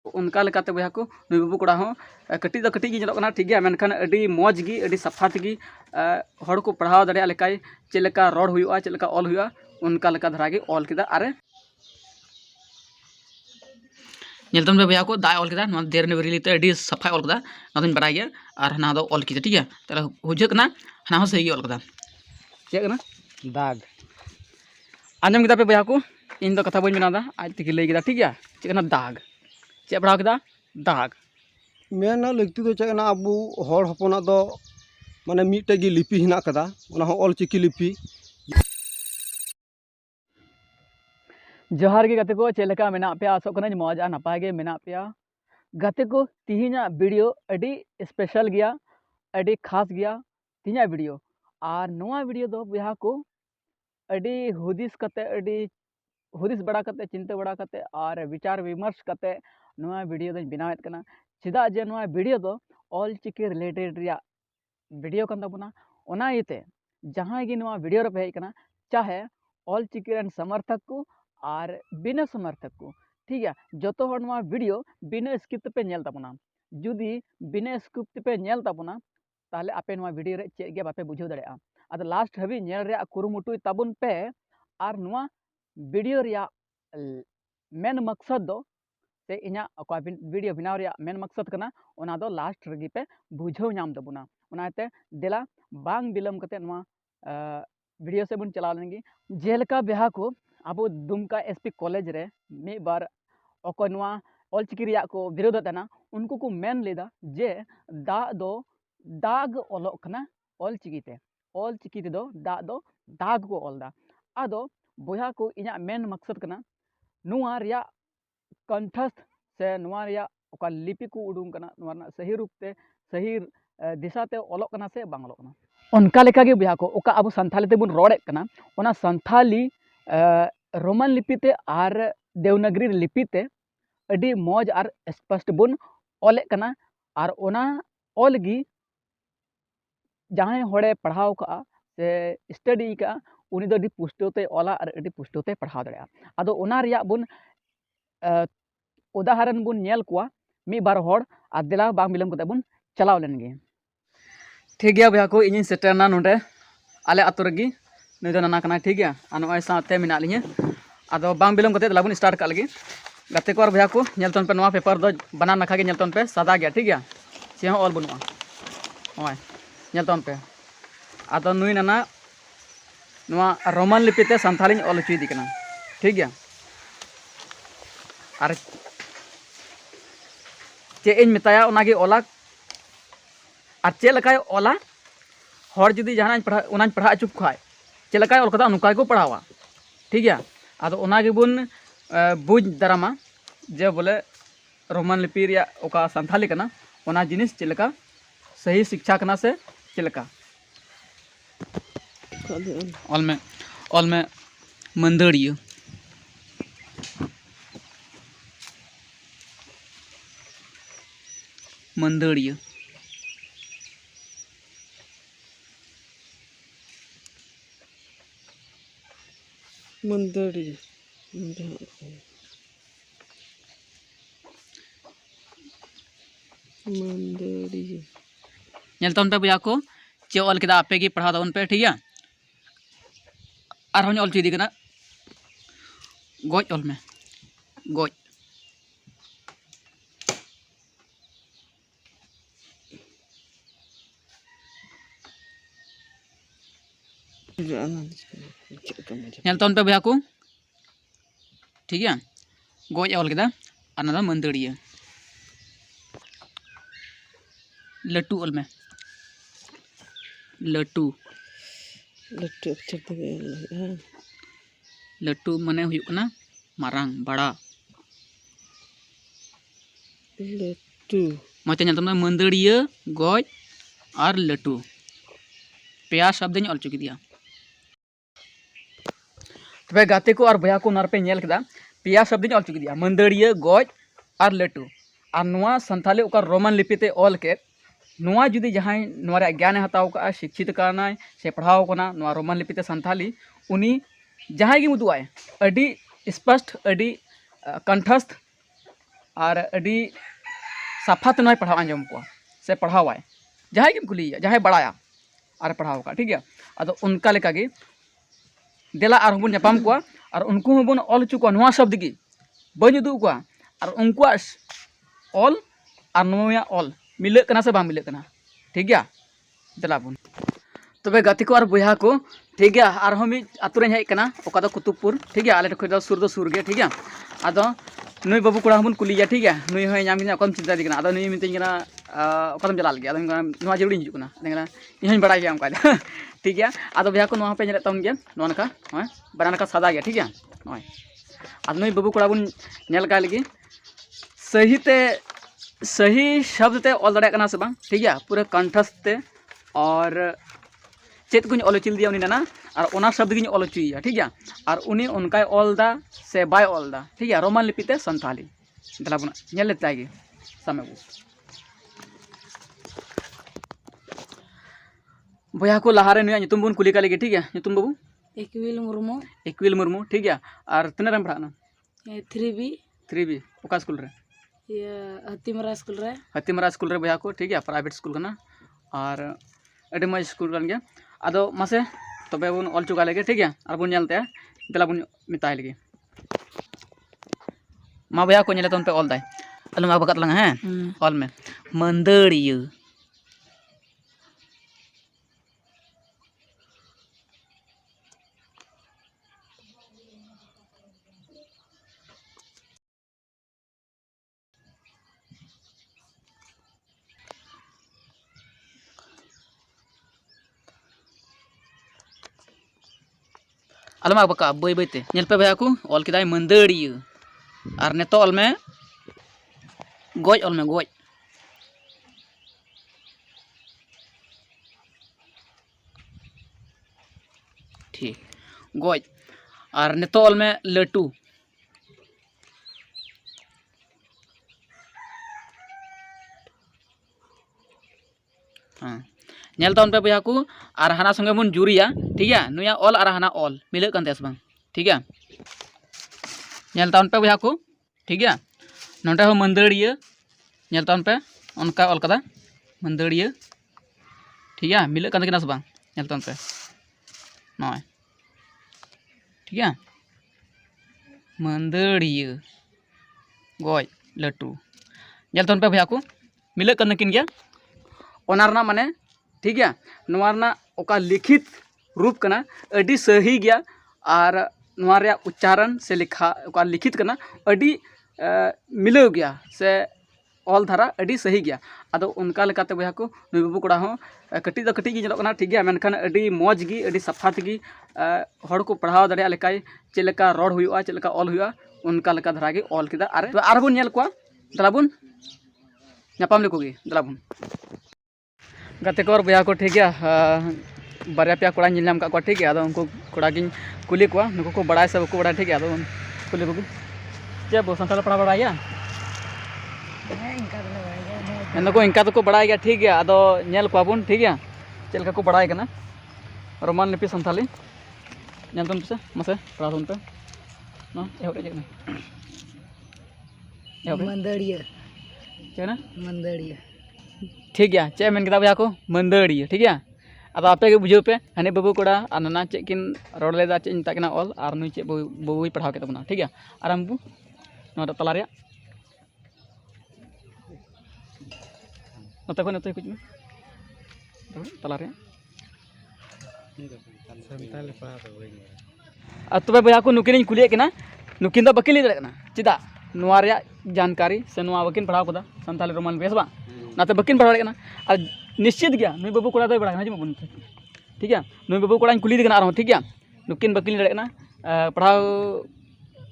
उनका लेकाते बया को नुई बाबू कोड़ा हो कटी दो कटी गी ñelok kana ठीक गया मेनखान अडी मौज गी अडी सफा तगी हड़ को पढ़ाव दाड़े लेकाय चेलेका रड़ हुआ चेलेका ऑल हुआ उनका लेका धरा गे ऑल केदा अरे ñelतम बे बया को दा ऑल केदा देर ने बरिलिते अडी सफा ऑल केदा नादन बराय गया और हना दो ऑल की ठीक है तले हुजे कना हना हो सही ऑल केदा चे कना दाग आंजम केदा पे बया को इन दो कथा बइन बनादा आज तक लई केदा ठीक है चे कना दाग चे पढ़ाव केदा दाग मेना लगती तो चेकना अब हर हपना दो माने मिटे गी लिपि हिना कदा ओना हो ऑलचिकी लिपि जोहार के गाते को चेलेका मेना पे आसो कना मौज आ नपाय गे मेना पे गाते को तिहिना वीडियो अडी स्पेशल गया अडी खास गया तिहिना वीडियो और नोआ वीडियो दो बिहा को अडी हुदिस कते अडी हुदिस बड़ा कते चिंता बड़ा कते और विचार विमर्श कते नोआ वीडियो दो बनावेत कना चिदा जे नोआ वीडियो दो ऑल चिकी रिलेटेड रिया वीडियो कन तबना ओना इते जहां गी नोआ वीडियो रे पे कना चाहे ऑल चिकी रन समर्थक को और बिना समर्थक को ठीक है जो हर नोआ वीडियो बिना स्क्रिप्ट पे नेल तबना जुदी बिना स्क्रिप्ट पे नेल तबना ताहले आपे नोआ वीडियो रे चेक गे बापे बुझाव दाड़ेया अद लास्ट हबी नेल रे कुरुमुटुई ताबुन पे और नोआ वीडियो रिया मेन मकसद दो से इना वीडियो बनाव रिया मेन मकसद कना ओना दो लास्ट रगी पे बुझाव नाम दबुना ओनाते देला बांग बिलम कते नोआ वीडियो से बुन चला लेंगे जेलका बिहा को अब दुमका एसपी कॉलेज रे मी बार अको नोआ ऑलचिकी रिया को विरोध तना उनको को मेन लेदा जे दा दो दाग ओलोक कना ऑलचिकी ते दो दा दो दाग को ओलदा आदो बोया को इना मेन मकसद कना नोआ रिया कंठस्थ से नोआ रिया ओका लिपि को उडुंग कना नोआ सही रूप ते सही दिशा ते ओलोक कना से बांग ओलोक कना उनका लेका गे बिहा को ओका अब संथाली ते बुन रोड़े कना ओना संथाली रोमन लिपि ते और देवनागरी लिपि ते अडी मौज और स्पष्ट बुन ओले कना और ओना ओल गी जहां होड़े पढ़ाव का से स्टडी का उनी दो अडी पुष्टो ते ओला और अडी पुष्टो ते पढ़ाव दड़या आदो ओना रिया बुन उदाहरण बुन नेल कुआ मी बार होड़ आ दिला बांग बिलम कते बुन चलाव लेनगे ठीक गया भैया को इन सेटरना नोडे आले आतो रगी नई दो नाना कना ठीक गया आ नोय साथे मिना लिnye आदो बांग बिलम कते लाबुन स्टार्ट का लगी गाते को और भैया को नेलतन पे नोआ पेपर दो बना नखा गे नेलतन पे सादा गया ठीक गया से ऑल बनुआ ओय नेलतन पे आदो नुई नाना नोआ रोमन लिपि ते संथाली ऑल चुई दी कना ठीक गया और चे इन मिताया ओनागे ओला और चे लकाय ओला हर जुदी जहां पढ़ा अचुक खाय चे लकाय ओल कदा नुका को पढ़ावा ठीक है आदो ओनागे बुन बुझ दरामा जे बोले रोमन लिपि रिया ओका संथाली कना ओना जिनिस चे लका सही शिक्षा कना से चे लका ऑल में मंदड़िया मंदड़िया मंदड़ी मंदड़ी नेलतन पे भैया को चे ऑल केदा आपे की पढ़ा दवन पे ठीक है और ऑल चीदी कना गोज ऑल में गोज नेलतन पे भैया को ठीक है गोज ऑल केदा अना मंदड़िया लट्टू ऑल में लट्टू लट्टू अक्षर तक लट्टू मने हुयुक कना मारांग बड़ा लट्टू मते नेलतन मंदड़िया गोज और लट्टू पेया शब्द ऑल चुकी दिया तबे गाते को और भैया को नर पे नेल केदा पेया शब्द ऑल चुकी दिया मंदड़िया गोज और लट्टू और नोआ संथाली ओका रोमन लिपि ते ऑल के नोआ जुदी जहां नोआ रे ज्ञान हताव का शिक्षित करना से पढ़ाव कना नोआ रोमन लिपि ते संथाली उनी जहां गी मुदुआय अडी स्पष्ट अडी कंठस्थ और अड़ी साफाते नय पढ़ाव आंजम को से पढ़ावाय जहां गेम कुलिया जहां बड़ाया और पढ़ाव का ठीक है अदो उनका लेका गे देला और बन जापाम को और उनको बन ऑल चुको नवा शब्द गी बन उदू को और उनको ऑल और नोया ऑल मिले कना से बांग मिले कना ठीक है देला बन तबे गाती को और बुया को ठीक है और हम आतु रे हेज कना ओका दो कुतुबपुर ठीक है आले ठो दो सुर गे ठीक है आदो नुई बाबू कोड़ा हमन कुलिया ठीक है नुई होय नाम गिना कम चिंता दिकना आदो नुई मितिन गना ओकादम चलाल गया आदो नवा जरूरी हिजु कना देना इहन बड़ा गया हमका ठीक है आदो बुया को नवा पे नेले तम गया नवा नका होय बना नका सादा गया ठीक है होय आदो नुई बाबू कोड़ा बुन नेल का लगी सही शब्द ते ऑल दड़ा कना से बांग ठीक है पूरे कंठस्थ ते और चेत को ऑलोचिल दिया उनी ना और ओना शब्द गिन ऑलोचुइया ठीक है और उनी उनका ऑलदा से बाय ऑलदा ठीक है रोमान लिपि ते संताली दला बना नेल लेता है समय बुया को लहारे नुया नितुम बुन कुली का लगे ठीक है नितुम बाबू इक्विल मुर्मू ठीक है और तने रम पढ़ाना 3B ओका स्कूल रे हतिमरा स्कूल रे बुया को ठीक है प्राइवेट स्कूल करना और अडी मज स्कूल कर गया आदो मासे तबे बुन ऑल चुका लगे ठीक है और बुन नेलते दला बुन मिताय लगे मा बुया को नेले तन पे ऑल दाय अलम आ बकत लंगा है ऑल में मंदड़िय अलमा बका बई बईते नेल पे भैया को ऑल किदाय मंदड़िय और नेतो ऑल में गोज ठीक गोज और नेतो ऑल में लटू हाँ नेल तौन पे भैया को और हाना संगे बन जुरिया ठीक है नुया ऑल और हाना ऑल मिले कन तेस बांग ठीक है नेल तौन पे भैया को ठीक है नोटे हो मंदड़िया नेल तौन पे उनका ऑल कदा मंदड़िया ठीक है मिले कन तेस बांग नेल तौन पे नॉय ठीक है मंदड़िया गोज लटू नेल तौन पे भैया को मिले कन किन गया ओनारना माने ठीक है नवारना ओका लिखित रूप कना अडी सही गया और नवारिया उच्चारण से लिखा ओका लिखित कना अडी मिलाव गया से ऑल धारा अडी सही गया आदो उनका लेकाते बया को नुई बाबू कोड़ा हो कटी दो कटी गी जलो कना ठीक है मेनखान अडी मौज गी अडी सफा तगी हड़ को पढ़ाव दड़िया लेकाय चेलेका रोड हुआ चेलेका ऑल हुआ उनका लेका धारा गे ऑल किदा आर बुन नेल कोआ दलाबुन नापाम लेकोगे दलाबुन गाते को और बया को ठीक है बारे पे कोड़ा निलाम का ठीक है उनको कोड़ा गिन कुली को नुको को बड़ा सब को बड़ा ठीक है कुली को चे बो संताल पढ़ा बड़ाया नुको इनका तो को बड़ा गया ठीक है अदो नेल को बुन ठीक है चलका को बड़ा कना रोमान लिपि संताली नेल तुम से मसे पढ़ा तुम पे ना एहो रे मंदड़िया चेना मंदड़िया ठीक है चे मेन किताब को मंदड़िया ठीक है अब आपे के बुझे पे हने बाबू कोड़ा और नाना चे किन रोड लेदा चे इंता किना ऑल और नुई चे बाबू पढ़ाव के तबना ठीक है और हम बु नोटा तला रे नोता को नोता कुछ में तला रे संताल पढ़ा तो भैया को नुकिन कुलिए किना नुकिन दा बकिन ले ना चिदा नुआ रे जानकारी से नुआ बकिन पढ़ाव कदा संताल रोमान बेस बा नाते बकिन पढ़ा कना और निश्चित गया नुई बाबू कोड़ा दो बड़ा हजम बन ठीक है नुई बाबू कोड़ा कुली दिकना और ठीक है नुकिन बकिन ले कना पढ़ाव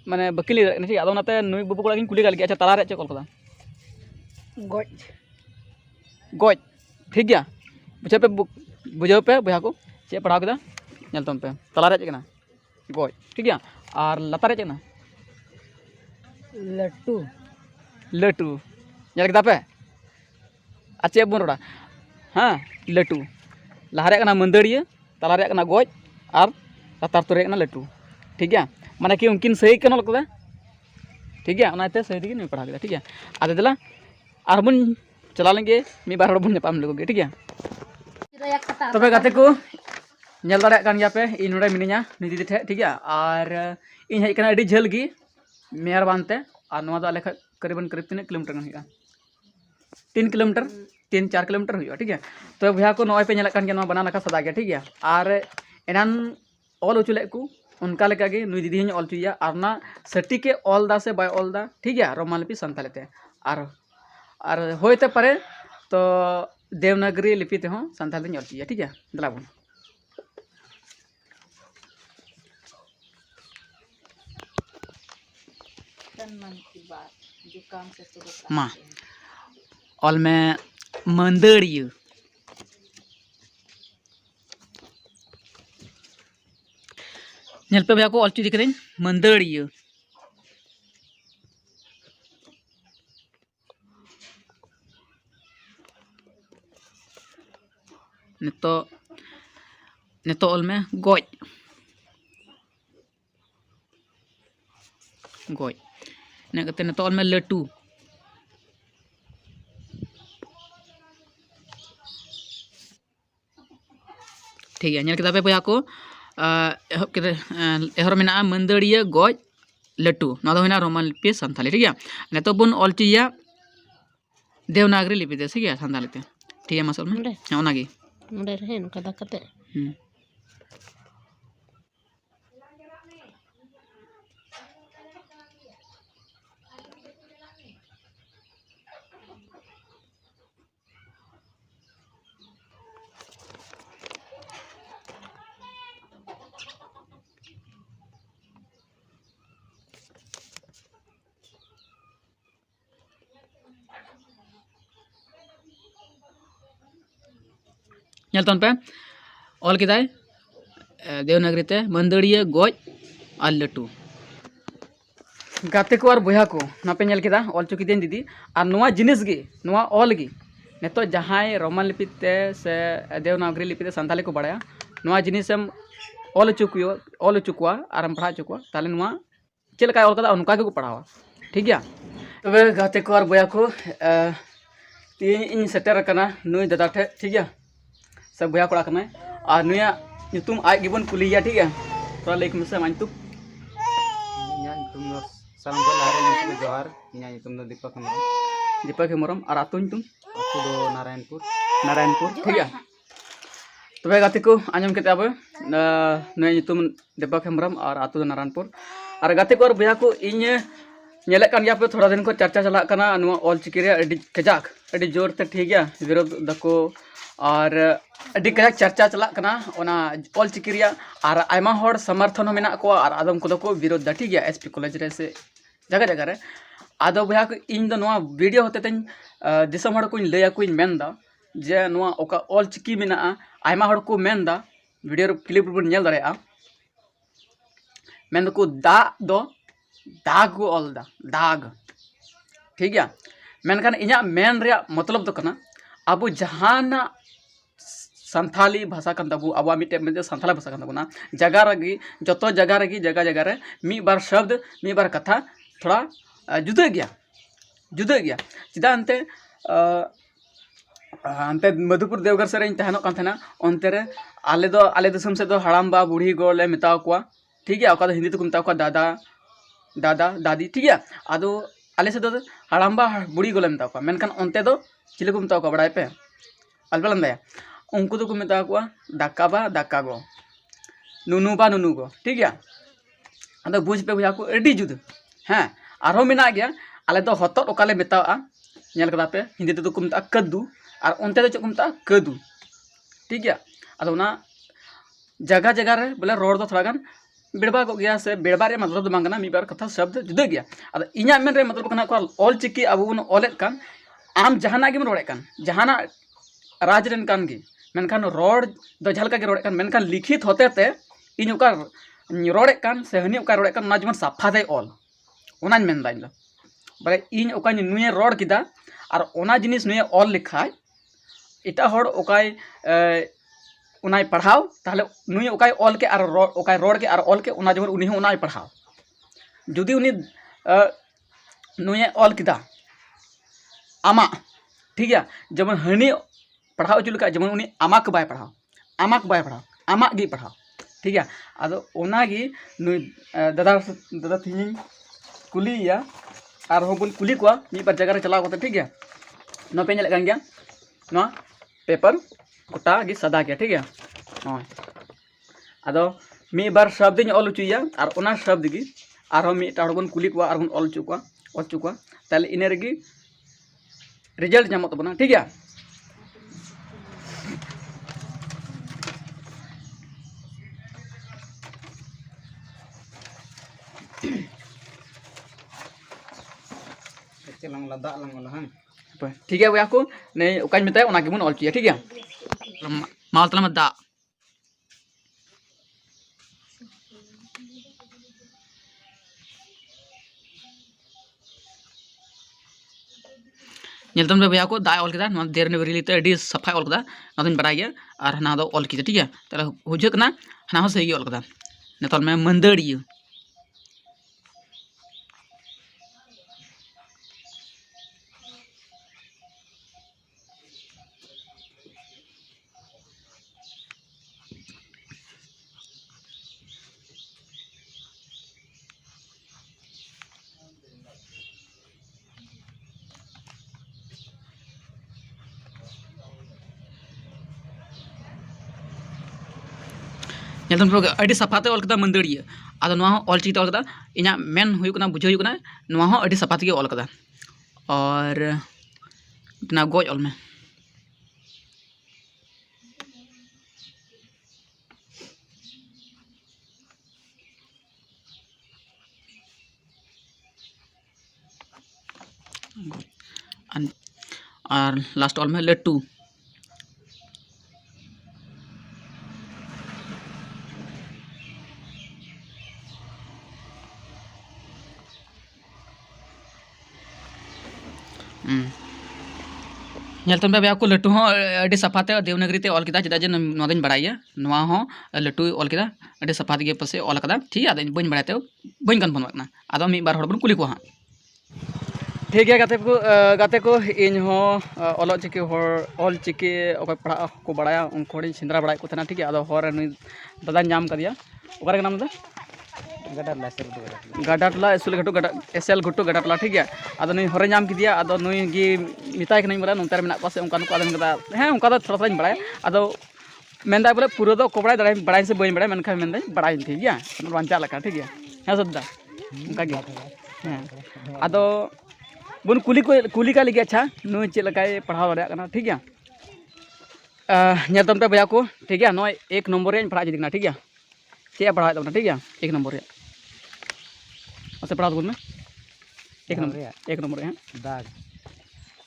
माने बकिन ले ठीक है आदो नाते नुई बाबू कोड़ा कुली गल अच्छा तला रे चे कल कदा गोज ठीक है बुझे पे भैया को चे पढ़ाव कदा नेल तम पे तला रे चे कना गोज ठीक है और लता रे चे कना लटू नेल कदा पे अच्छे बन रोड़ा हाँ लटू लहारे मंदड़िया तलारे गोज और लातार तो लटू ठीक है माने कि उनकिन सही कन ठीक है उनाते सही दी नुई पढ़ा किया ठीक है आदे दला और बन चला लेंगे मी बार बन जापाम लोगे ठीक है तबे गाते को नेल दाड़ा कान गया पे इन नोडे मिनिया नुई दीदी ठे ठीक है और इन हेज कना अडी झेल गी मेयर बानते और नोआ दो आले करीबन करीब 3 किलोमीटर गन हुआ 3 किलोमीटर 3-4 किलोमीटर हुआ ठीक है तो भैया को नॉय पे नेल कान गया बना नका सदा गया ठीक है और एनान ऑल उचुले को उनका लेका गे नुई दीदी ऑल चुया और ना सटी के ऑल दा से बाय ऑल दा ठीक है रोमान लिपि संतालते और होते पारे तो देवनागरी लिपि ते हों संताल ऑल चुया ठीक है दलाबन मा ऑल में मंदड़िया पे भैया को ऑलचू दिख रही मंदड़िया नितो ऑल में गोज गोज ने कते नितो ऑल में लटू ठीक है पे भैया को एहर में मंदड़िया गोज लटू ना रोमान लिपि सानथाली ठीक है नितो बन ऑलचिया देवनागरी लिपि दे ठीक है सानथाली ते ठीक है मसल में हाँ ओनागी नोडे रहे नुका दाकते पे ऑल के देवनागरी ते मंदड़िया गोज और लटू गाते को और बुया को नापे नेल केदा ऑल चुकी देन दीदी और नोआ जिनिस गे नोआ ऑल गे नेतो जहां रोमान लिपि ते से देवनागरी लिपि ते संताली को बड़ाया नोआ जिनिसम ऑल चुकुआ और हम पढ़ा चुकुआ ताले नोआ चलका ऑल कदा उनका के को पढ़ावा ठीक है तबे गाते को और बुया को इन सेटर कना नुई दादा ठे ठीक है सब भैया कोड़ा कमे और नुया तुम आज गिबन कुलिया ठीक है थोड़ा लेक में से मान तू तुम सालाम को लारे में जोहार इना तुम दो दीपक हेमरम और आतुन तुम आतु दो नारायणपुर ठीक है तबे गाते को आंजम केते अब नुया तुम दीपक हेमरम और आतु दो नारायणपुर और गाते को और भैया को इन नेले कान गया पे थोड़ा दिन को चर्चा चला कना नुआ ऑल चिकी रे अडी कजाक अडी जोर ते ठीक है विरोध दको और अडी कजाक चर्चा चला कना ओना ऑल चिकी रिया और आयमा हर समर्थन हो मेना को और आदम को दको विरोध दा ठीक है एसपी कॉलेज रे से जगह जगह रे आदो भैया को इन दो नुआ वीडियो होते तन दिसम हर को लैया को मेनदा जे नुआ ओका ऑल चिकी मेना आयमा हर को मेनदा वीडियो रे क्लिप बन नेल दारेया मेन को दाग को ऑल दा दाग ठीक है मेनखान इना मेन रे मतलब तो कना अब जहाना संथाली भाषा कान तबु अब मिटे में संथाली भाषा कान तबुना जगह रगी जतो जगह रगी जगह रे मी बार शब्द मी बार कथा थोड़ा जुदा गया चिदा अंते अंते मधुपुर देवघर से रें तहनो कान थना अंते रे आले दिसम से दो हड़ामबा बूढ़ी गोड़ ले मिताव कोआ ठीक है ओका हिंदी तो मिताव कोआ दादा दादी ठीक है आदो आले से दो हड़ामबा बूढ़ी गोड़ ले मिताव कोआ मेनखान अंते दो चिले को मिताव कोआ बड़ाई पे अलबलंदाया उनको तो को मिताव कोआ दाकाबा दाकागो नुनुबा नुनुगो ठीक है आदो बुझ पे भैया को एडी जुद हाँ आरो मेना गया आले तो हतोत ओकाले मितावा नेल कदा पे हिंदी तो को मिता कद्दू और उनते तो को मिता कदू ठीक है आदो ना जगह जगह रे बोले रोड दो थोड़ा गान बेड़बा को गया से बेड़बा रे मतलब दो मांगना मी बार कथा शब्द जुदा गया आदो इना मेन रे मतलब कना को ऑल चिकी अब बन ऑलेत कान आम जहाना गे रोड़े कान जहाना राज रेन कान गे मेनखान रोड दो झलका के रोड़े कान मेनखान लिखित होते ते इन ओका रोड़े कान से हनी ओका रोड़े कान ना जमन साफा दे ऑल ओनान मेन दाइन बोले इन ओका नुए रोड किदा और ओना जिनिस नुए ऑल लिखाय इटा हर ओकाय उनाय पढ़ाव ताहले नुए ओकाय ऑल के और ओकाय रोड के और ऑल के ओना जमन उनी ओनाय पढ़ाव जुदी उनी नुये ऑल किदा आमा ठीक है जमन हनी पढ़ाओ चुल का जमन उनी आमाक बाय पढ़ाओ आमाक गी पढ़ाओ ठीक है आदो ओनागी नुई दादा दादा तीन कुलिया और होबन कुली को मी पर जगह रे चलाव करते ठीक है नो पे नेल गया नो पेपर गोटा गी सदा गया ठीक है हाँ आदो मी बार शब्द ऑल चुया और ओना शब्द गी और मी टाड़बन कुली को और ऑल चुका ताले इन रेगी रिजल्ट नामो तबना ठीक है चलांग ला दाग लांग ला हन ठीक है भैया को नहीं उकाई मिताय ओना गेबन ऑल चुया ठीक है माल तला मत दा नेलतम भैया को दा ऑल केदा देर ने बरीलीते अडी सफाई ऑल केदा नादन बराय गया और हना दो ऑल किदा ठीक है ताले हुजक ना हना हो सही ऑल केदा नेतल में मंदड़ियो नेलतम अडी सफाते ऑल केदा मंदड़ियो आदो नवा ऑल चिता ऑल केदा इना मेन हुयुकना बुझो हुयुकना नवा हो अडी सफाते ऑल केदा और ना गोज ऑल में और लास्ट ऑल में लट्टू नेलतम भैया को लट्टू हो अडी सफाते देवनगरी ते ऑल किदा चदा जे नोदन बड़ाइया नवा हो लट्टू ऑल किदा अडी सफाते गे पसे ऑल कदा ठीक है बन बड़ाते बन कन्फर्म ना आदो मी बार हड़बन कुली को हां ठीक है गाते को इन हो ऑल चिकी ओके पढ़ा को बड़ाया उनको सिंदरा बड़ा को तना ठीक है आदो होर दादा नाम कर दिया ओकर नाम दा गाडाटला एसएल घटू गाडा एसएल घटू गाडाटला ठीक है आदो नुई हरे नाम किदिया आदो नुई गी मिताय कनाई बोला नंतर मेना पासे उनका को आदन कदा हैं उनका दो थोड़ा थोड़ा बड़ाय आदो मेंदा बोले पूरा दो को बड़ाय से बई बड़ाय मेनखा मेंदा बड़ाय ठीक है बांचा लका ठीक है हैं सदा उनका गे हैं आदो बुन कुली का लगे अच्छा नुई चेक लकाय पढ़ाव दड़िया कना ठीक है नेलतम पे भैया को ठीक है नय 1 नंबर रे पढ़ा जिदिकना ठीक है चे पढ़ा तबना ठीक है 1 नंबर रे पढ़ा बोल में 1 नंबर है दाग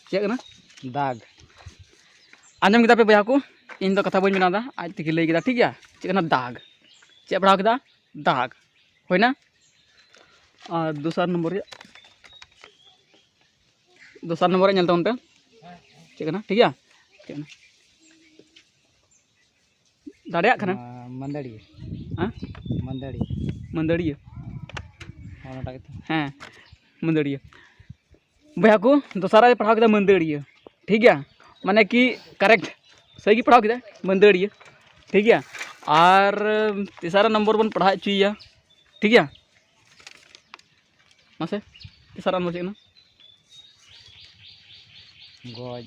चे कना दाग आंजम किदा पे भैया को इन दो कथा बई मेना दा आज तक लई किदा ठीक है चे कना दाग चे पढ़ा किदा दाग होइना और दूसरा नंबर नेलता उन पे चे कना ठीक है चे दाड़िया खाना मंदड़ी हाँ मंदड़िया हाँ मंदड़िया भैया को दोसारा पढ़ाव किदा मंदड़िया ठीक है माने कि करेक्ट सही की पढ़ाव किदा मंदड़िया ठीक है और तीसरा नंबर बन पढ़ा चुया ठीक है मासे तीसरा नंबर चेक ना गोज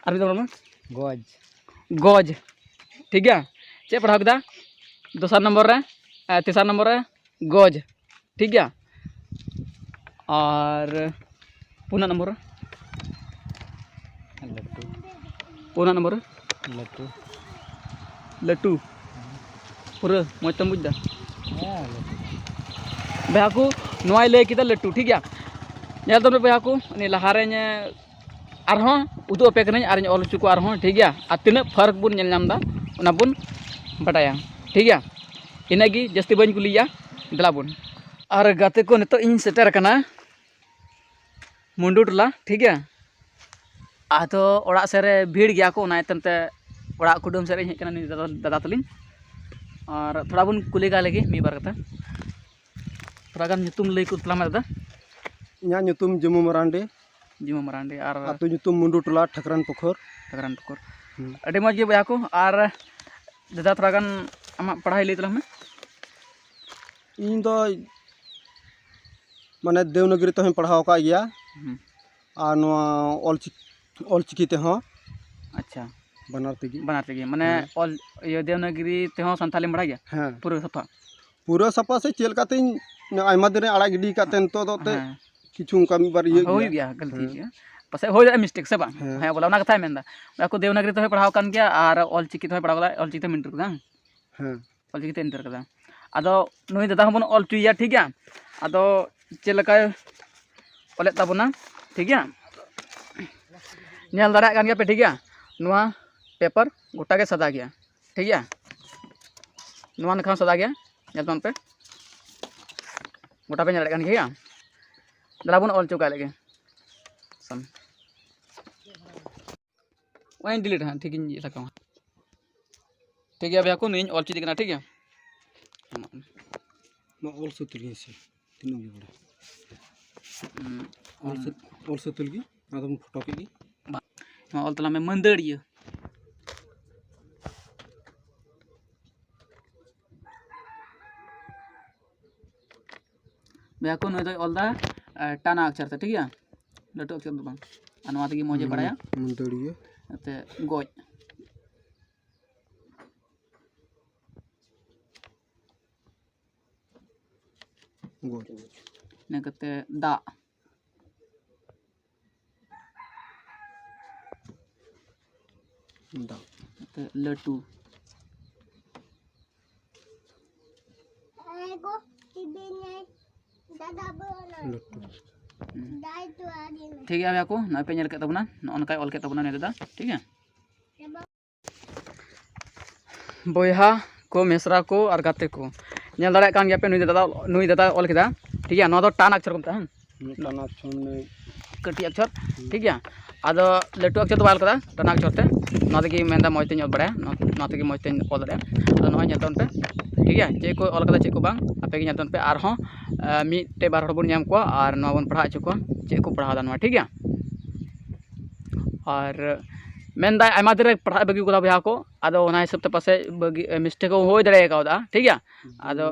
और भी ना गोज ठीक है चे पढ़ाव किदा दोसर नंबर रे तीसरा नंबर रे गोज ठीक है और पुना नंबर लट्टू पूरा मजतम बुझदा भैया को नोय लय किदा लट्टू ठीक है नेल तम भैया को लहारे आरहों उदू पे करें और ऑल चुको आरहों ठीक है और तीन फर्क बुन नेल नाम दा उना बुन बटाया ठीक है इनागी जस्ती बन कुलिया दला बुन और गाते को नितो इन सेटर कना मुंडू टोला ठीक है आतो ओड़ा सेरे भीड़ गया को ना तनते ओड़ा कुडुम सेरे हेज कना दादा तलिन और थोड़ा बुन कुली का लगी मी बार कथा थोड़ा गान nyutum लई को तलामा दादा इन्या nyutum जमू मरांडे जिमा मरांडे और आतु nyutum मुंडू टोला ठकरान पोखर ठकरान टुकर अड़ी मज बया को और दादा थोड़ा गान आमा पढ़ाई लई तलामा इन दो माने देवनगरी तो हम पढ़ाव का गया और नवा ऑलचिकी ते हो अच्छा बनार तेगी माने ऑल ये देवनागरी ते हो संथाली पढ़ा गया हाँ पूरा सफा से चेल काते आयमा दिन आड़ा गिडी काते तो दोते किछु का मी बार ये हो गया गलती गया पसे हो जाए मिस्टेक से बा हां बोला ना कथा मेंदा को देवनागरी तो पढ़ाव कान गया और ऑलचिकी तो पढ़ाव ऑलचिकी तो मिंटर कदा हां ऑलचिकी ते इंटर कदा आदो नुई दादा हमन ऑल टुया ठीक है आदो चेलका ऑले ताबना ठीक है नेल दाड़ा कान गया पे ठीक है नुआ पेपर गोटा के सदा गया ठीक है नुआ नखा सदा गया नेलतन पे गोटा पे नेल कान गया दला बन ऑल चुका लगे सम वाइन डिलीट हां ठीक है लगा ठीक है भैया को नहीं ऑल चीज करना ठीक है मा ऑल सुतुल से तीनों भी बड़ा ऑल सुतुल की आदम फोटो की ऑल तला में मंदड़िया भैया को नहीं ऑल दा टाना अक्षर था ठीक है लटू अक्षर दो बांग अनवा तगी मौजे पढ़ाया मंदड़िया ते गोज ने कते दा ते लटू ठीक है भैया को ना पे नेल के तबना ननका ऑल के तबना ने दादा ठीक है बोयहा को मेसरा को और गाते को नेल दाड़ा कान गया पे नुई दादा ऑल केदा ठीक है नो दो टान अक्षर को मता टान अक्षर में कटी अक्षर ठीक है आदो लटू अक्षर तो बाल कदा टान अक्षर ते नो तगी मेंदा मौज ते बड़ा नो तगी मौज ते ऑल दड़ा आदो नो नेलतन पे ठीक है चे को ऑल कदा चे को बांग आपे के नेलतन पे आर हो मीटे बार बन नाम को और नो बन पढ़ा च को चे को पढ़ा दा ठीक है और मेंदा आयमा दिन पढ़ा बगी को भैया को आदो ओना हिसाब ते पासे बगी मिस्टेक हो दड़े का ठीक है आदो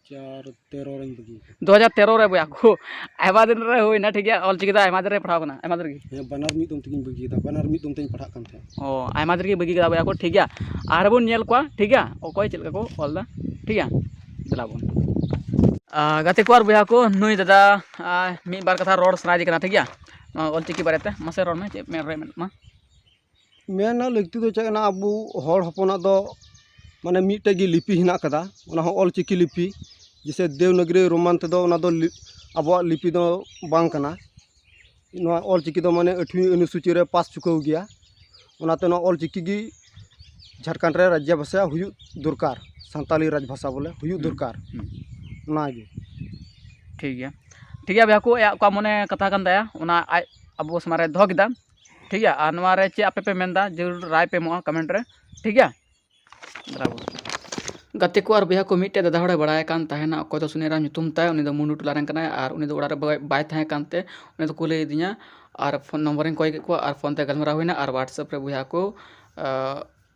2013 रे भैया को आयमा दिन रे होई ना ठीक है ऑल चिकी आयमा दिन रे पढ़ा कना आयमा दिन की बनार मी तुम तकिन बगी दा बनार मी तुम तकिन पढ़ा kan थे ओ आयमा दिन की बगी का भैया को ठीक है आर बन नेल को ठीक है ओकोय चलका को ऑल दा ठीक है दला बन गाते को भैया को नुई दादा मी बार कथा रोड सना दी कना ठीक है ऑल चिकी बारे ते मसे रोड में मे रे मा मेना लगती तो चेना अबू हर हपना दो माने मीटे गी लिपि हिना कदा ओना हो ऑल चिकी लिपि जैसे देवनागरी रोमान ते दो ओना दो अबो लिपि दो बांग कना नो ऑल चिकी दो माने 8वीं अनुसूची रे पास चुकाव गया ओना ते नो ऑल चिकी गी झारखंड रे राज्य भाषा हुयु दरकार संताली राज भाषा बोले हुयु दरकार ओना गे ठीक है भैया को या का मने कथा कन दया ओना अबो समारे धो किदा ठीक है और नवा रे चे आपे पे मेंदा जरूर राय पे मो कमेंट रे ठीक है बराबर गाते को और भैया को मिटे दादा हड़े बड़ाय कान ताहेना अको तो सुनेरा नुतुम ताय उनी दो मुंडू टोला रेन कना और उनी दो ओड़ा रे बाय थाहे कानते उनी तो कुले दिया और फोन नंबर कोई को और फोन ते गलमरा होइना और व्हाट्सएप रे भैया को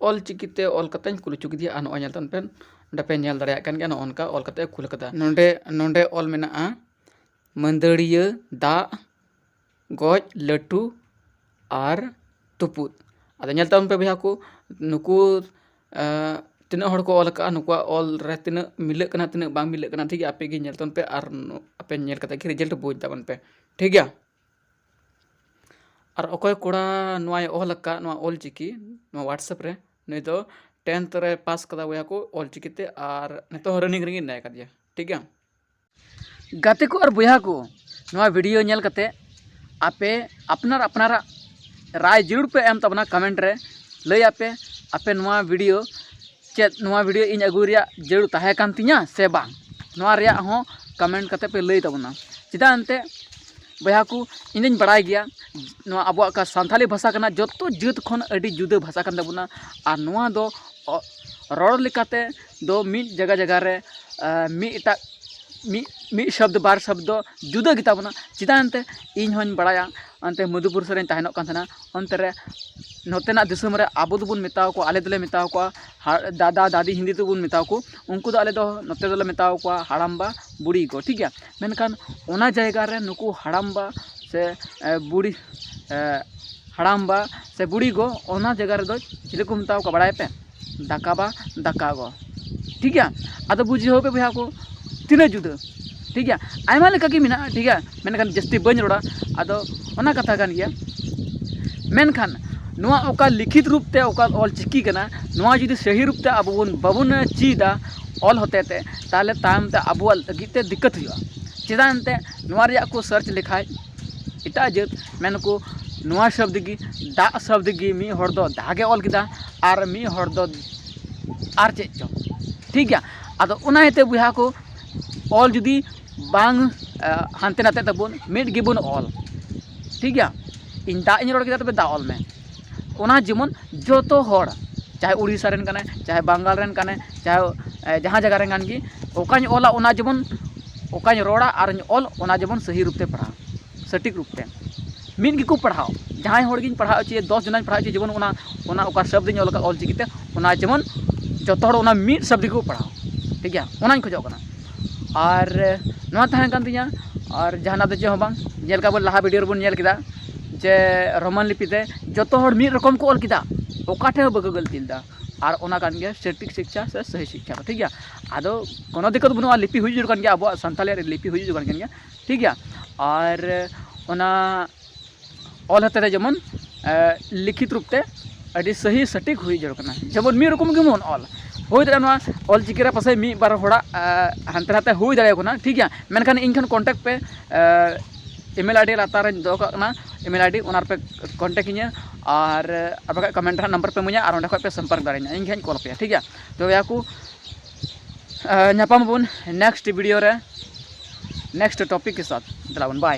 ऑल चिकीते ऑल कतन कुल चुक दिया अन ओनयतन पेन डपे नेल दाड़या कान गया नोनका ऑल कते खुल कदा नोंडे ऑल मेना मंदड़िया दा गोज लटू और तुपुत आदो नेलतन पे भैया को नुकु तीना हड़ को ऑल का नुकुआ ऑल रे तीना मिले कना तीना बांग मिले कना ठीक है आपे गी नेलतन पे और आपे नेल कता कि रिजल्ट बुझ ताबन पे ठीक है और अकोय कोड़ा नोय ऑल का नो ऑल चिकी नो व्हाट्सएप रे नै तो 10th रे पास कदा भैया को ऑल चिकी ते और नेतो रनिंग रिंग नाय कदिया ठीक है गाते को और भैया को नो वीडियो नेल कते आपे अपनार राय जरूर पे एम तबना कमेंट रे लय आपे नोआ वीडियो चेत नोआ वीडियो इन अगु रिया जरूर ताहे कान तिया से बांग नोआ रिया हो कमेंट कते पे लय तबना चिदा अंते भैया को इन बड़ाई गया नोआ अबो का संथाली भाषा कना जतो जत खन अडी जुदा भाषा कन तबना और नोआ दो रोड लिकाते दो मिट जगह रे मिटा मी शब्द बार शब्द जुदा गिता बना चिदानते इन होन बड़ाया अंते मधुपुर से तहनोक कान थाना अंते रे नोतेना दिसम रे आबो दुबुन मेताव को आले दले मेताव को दादा दादी हिंदी दुबुन मेताव को उनको दो आले दो नोते दले मेताव को हाड़ाम्बा बुढ़ी को ठीक है मेनखान ओना जायगा रे नुकु हाड़ाम्बा से बुढ़ी हाड़ाम्बा से बुढ़ी को ओना जगह रे दो चिले को मेताव को बड़ाय पे दाकाबा दाका गो ठीक है आदो बुझे पे भैया को तीन जुदा ठीक है आयमा लेका की मेना ठीक है मेनखान जस्ती बन रोड़ा आदो ओना कथा कान गया मेनखान नोआ ओका लिखित रूप ते ओका ऑल चिकी कना नोआ जुदी सही रूप ते अब बाबुन चीदा ऑल होते ते ताले ताम ते अब लगिते दिक्कत हुआ चिदानते नोआ रिया को सर्च लिखाय इटा जत मेन को नोआ शब्द की दा शब्द की मी हर दो दागे ऑल किदा आर मी हर दो आर चे चो ठीक है आदो ओना हेते बुहा को ऑल जुदी बांग हानते नाते तबुन मिड गिबुन ऑल ठीक है इन दा इन रोड किदा तबे दा ऑल में ओना जेमन जोतो हर चाहे उड़ीसा रेन कने चाहे बंगाल रेन कने चाहे जहाँ जगह रेन कान की ओकानी ऑला ओना जेमन ओकानी रोड़ा आर ऑल ओना जेमन सही रूप ते पढ़ा सटीक रूप ते मिन गिको पढ़ाओ जहाँ हर गिन पढ़ाओ चे 10 जन पढ़ाओ चे जेमन ओना ओना ओका शब्द इन ऑल का ऑल चिकिते ओना जेमन जोतो हर ओना मिड शब्द को पढ़ाओ ठीक है ओनानी खोजो कना और नोआ तहन कान तिया और जहाना दो चे बांग जेल का बन लहा वीडियो बन नेल किदा जे रोमान लिपि ते जोतो हर मिड रकम को ऑल किदा ओकाठे बगो गलतीदा और ओना कान गया सटीक शिक्षा से सही शिक्षा ठीक है आदो कोनो दिक्कत बनुआ लिपि हुई जुड़ कान गया अब संताली लिपि हुई जुड़ कान गया ठीक है और ओना ऑल हते जेमन लिखित रूप ते अड़ी सही सटीक हुई जुड़ कना जेमन मी रकम गेमन ऑल हुई दाड़ा ऑल चिकी रे पासे मी बार होड़ा हानते नाते हुई दाड़े को ना ठीक है मेनखान इन खान कॉन्टैक्ट पे ईमेल आईडी लातार दो करना ईमेल आईडी उनार पे कॉन्टैक्ट इᱧ और अब कमेंट नंबर पे मुझे और पे संपर्क दाड़ेना इन खान कॉल पे ठीक है तो या को नापाम बन नेक्स्ट वीडियो रे नेक्स्ट टॉपिक के साथ चलावन बाय।